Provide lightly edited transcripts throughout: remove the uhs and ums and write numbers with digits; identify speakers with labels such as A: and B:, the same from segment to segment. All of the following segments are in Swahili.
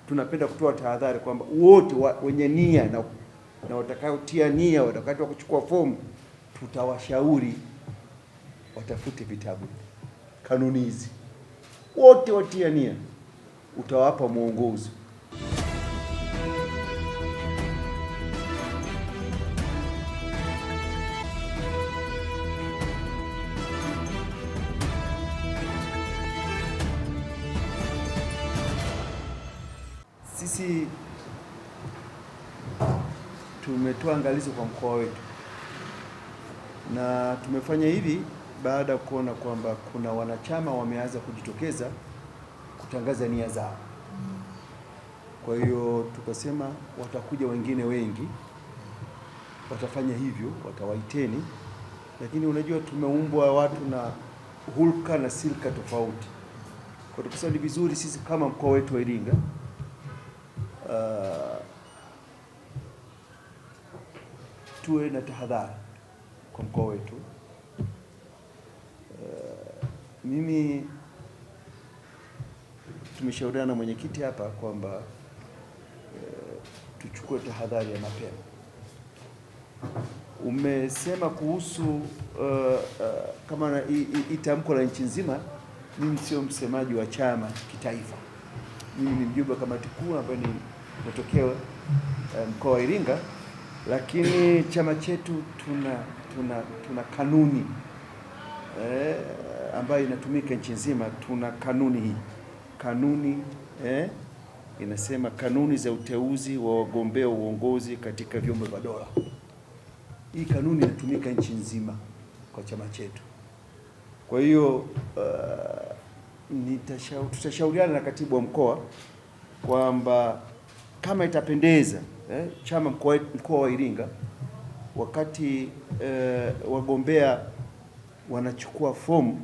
A: tunapenda kutoa tahadhari kwamba wote wenye nia na watakaotia nia wakati wa kuchukua fomu, tutawashauri watafute vitabu. Kanuni hizi wote watia nia, utawapa mwongozo. Sisi tumetoa angalizo kwa mkoa wetu, na tumefanya hivi baada ya kuona kwamba kuna wanachama wameanza kujitokeza kutangaza nia zao. Kwa hiyo tukasema watakuja wengine wengi, watafanya hivyo, watawaiteni. Lakini unajua tumeumbwa watu na hulka na silka tofauti. Kwa tukasema ni vizuri sisi kama mkoa wetu wa Iringa tuwe na tahadhari kwa mkoa wetu. Mimi tumeshauriana na mwenyekiti hapa kwamba tuchukue tahadhari ya mapema. Umesema kuhusu kama itamko la nchi nzima. Mimi sio msemaji wa chama kitaifa. Mimi ni mjumbe wa kamati kuu ambaye ni natokea mkoa wa Iringa, lakini chama chetu tuna kanuni ambayo inatumika nchi nzima. Tuna kanuni hii. Kanuni inasema kanuni za uteuzi wa wagombea uongozi katika vyombo vya dola. Hii kanuni inatumika nchi nzima kwa chama chetu. Kwa hiyo tutashauriana na katibu wa mkoa kwamba kama itapendeza chama mkoa wa Iringa, wakati wagombea wanachukua fomu,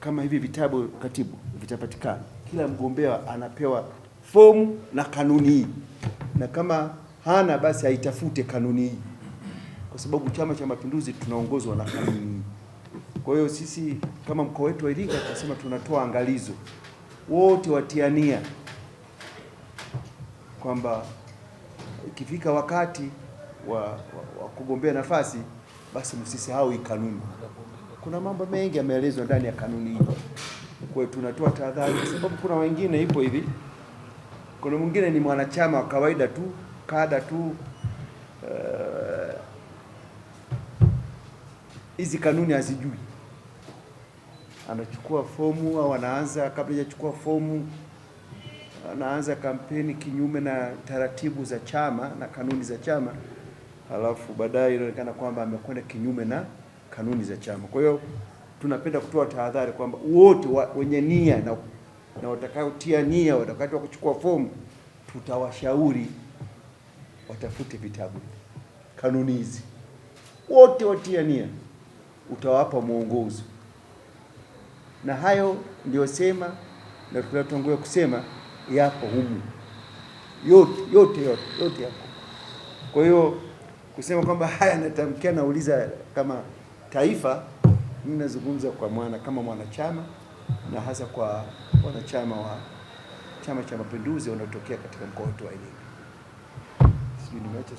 A: kama hivi vitabu katibu vitapatikana, kila mgombea anapewa fomu na kanuni hii, na kama hana basi aitafute kanuni hii, kwa sababu Chama cha Mapinduzi tunaongozwa na kanuni hii. Kwa hiyo sisi kama mkoa wetu wa Iringa tunasema tunatoa angalizo, wote watiania kwamba ikifika wakati wa kugombea nafasi, basi msisahau hii kanuni. Kuna mambo mengi yameelezwa ndani ya kanuni hii. Kwa hiyo tunatoa tahadhari, kwa sababu kuna wengine ipo hivi, kuna mwingine ni mwanachama wa kawaida tu, kada tu, hizi kanuni hazijui, anachukua fomu au anaanza, kabla hajachukua fomu anaanza kampeni kinyume na taratibu za chama na kanuni za chama, halafu baadaye inaonekana kwamba amekwenda kinyume na kanuni za chama. Kwa hiyo tunapenda kutoa tahadhari kwamba wote wenye nia na watakaotia nia wakati wa kuchukua fomu, tutawashauri watafute vitabu. Kanuni hizi wote watia nia, utawapa mwongozo. Na hayo ndio sema na tunatangulia kusema yapo humu, yote yapo. Kwa hiyo kusema kwamba haya natamkia, nauliza kama taifa, mimi nazungumza kama mwanachama, na hasa kwa wanachama wa Chama cha Mapinduzi wanaotokea katika mkoa wetu wa Iringa. Sijui nimeacha